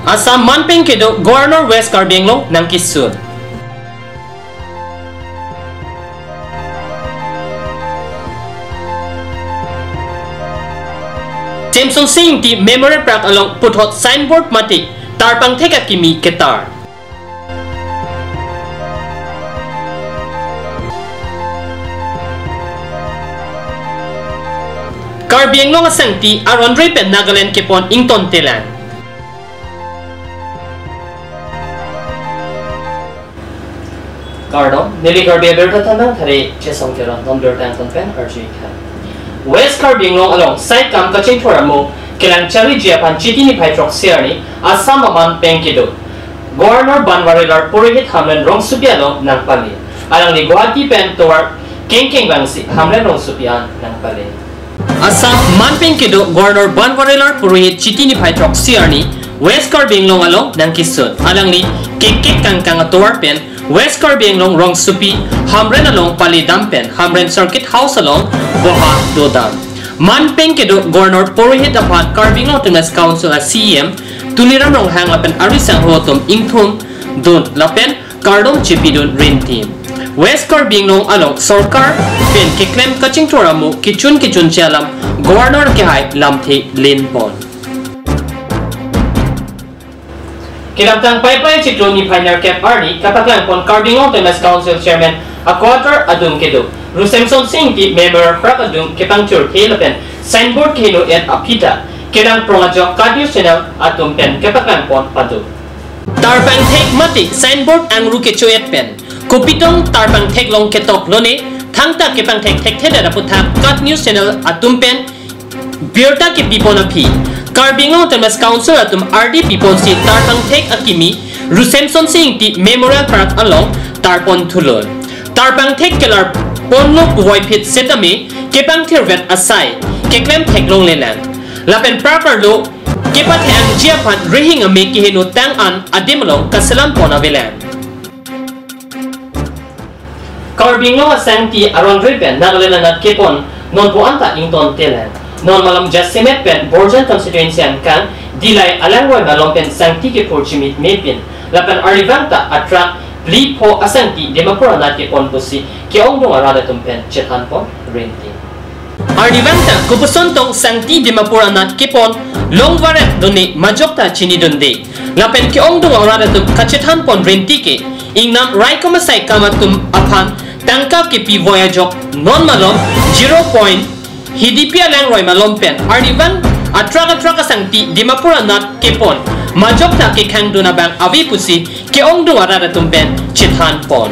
Assam manpeng kedo Governor West Karbi Anglong nang kisud. Jameson Singh ti Memorial Park along puthot signboard mati tarpang theka kimi ketar. Karbi Anglong asang ti Arondre pen Nagaland kepon ington telan. Kardom nili Karbi berta tanang thare chesong keron non berta anton pen RG khan. West Karbi Anglong along side kam kaching thoramo kelang chari japan chiti ni phaitrok siarni Assam aman pengkido Governor Banwarelar Purohit Hamlen rong supiano nang pali alang ni Guwahati pen towar kengkeng bangsi Hamlen rong supian nang pali Assam manpeng kedo Governor Banwarelar Purohit chiti ni phaitrok siarni West Karbi Anglong along nang kisud alang ni kengkeng kangkang towar pen West Karbi Anglong rong supi Hamren along pali dampen Hamren Circuit House along Boha Dodam manpeng kedo Governor Purohit apan Karbi Anglong Tunas Council a CM tuliram rong hang lapen arisang hotom ingthum dun lapen kardom chipidun rintim West Karbi Anglong along sarkar pen kiklem kaching toramu kichun chalam Governor ke hai lamthi linpon Kinamtang pipeline chitro ni Pioneer Cap Arni kapaklang pon Karbi Anglong Tunas Council Chairman a quarter adum kedo Jameson Singh ti member prak adum kepangtur kelapen signboard keno et apita kedang prongajok radio channel atum pen kepaklang pon padu tarpang thek mati signboard angru kechoet pen kopitong tarpang thek long ketok lone thangta kepang thek theda puthak kat news channel atum pen birta ke pipon api Karbi Anglong Tunas Council atum RD pipon si tarpang thek akimi Jameson Singh ti Memorial Park along tarpon thulon tarpang thek kelar ponlo buhoy pit setame kepang thirvet asai keklem thek long lelan lapen parker lo kepat hang jiapan rehing ame kiheno tang an adimlong kasalam pona velan Karbi Anglong asang ti Arondre pen Nagaland at kepon non po anta ington telan non malam Jasemet pen Borjan constituency an kan dilay alangway malong pen sang ti ke porchimit mepin lapan arivanta atrak pli po asang ti Dimapura nat kepon pusi ke ongdong arada tumpen chetan pon renti Arivanta kupusontong sangti Dimapura nat kepon longwaret doni majokta chini donde lapen ke ongdong arada tum kachetan pon renti ke ingnam raikomasai kamatum apan tangka ke pi voyajok non malom 0. Hidipia lang roy malom pen Arivan atraka sangti Dimapura nat kepon majokta ke kang dona bang avi pusi ke ongdong arada tumpen chetan pon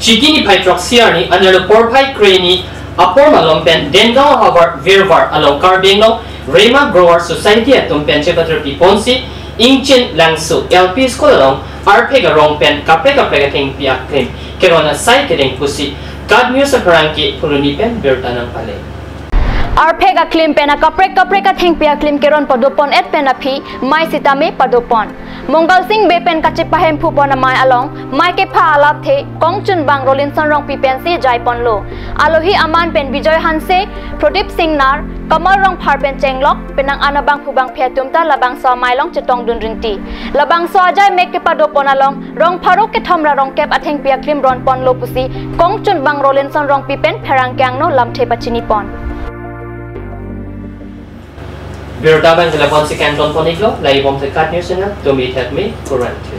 Chitini Paitrok Siarni under the Porpai Crane Apor Malompen Dengao Havar Virvar along Karbi Anglong Rema Grower Society at Tumpen Chepater Piponsi Ingchin Langsu LP School along Arpega Rongpen Kapega King Piak Krim Kerona Sai Kedeng Pusi God News of Paranki Pulunipen Bertanang Pale Arpega Klim Pena Kapreka Think Piak Klim Keron Padopon et Penapi Mai Sitame Padopon Monggal Singh Bepen Kachipahem Pupona Mai along Mai ke pha alap the Kongchun Bang Rolinson Rong Pipensi Jaipon Lo Alohi Aman Pen Bijoy Hanse Prodip Singh Nar Kamal Rong Parpen Chenglok Penang Anabang Pubang Piatumta Labang So Mailong Chetong Dunrinti Labang So Ajay Mek ke Padopon along Rong Paro ke Thomra Rong Kep Atheng Piak Klim Ron Pon Lo Pusi Kongchun Bang Rolinson Rong Pipen Perang Kyang No Lam The Pachini Pon Birdaban telepon si Canton Poniglo, lai bom te kat news na, to meet at me, currently.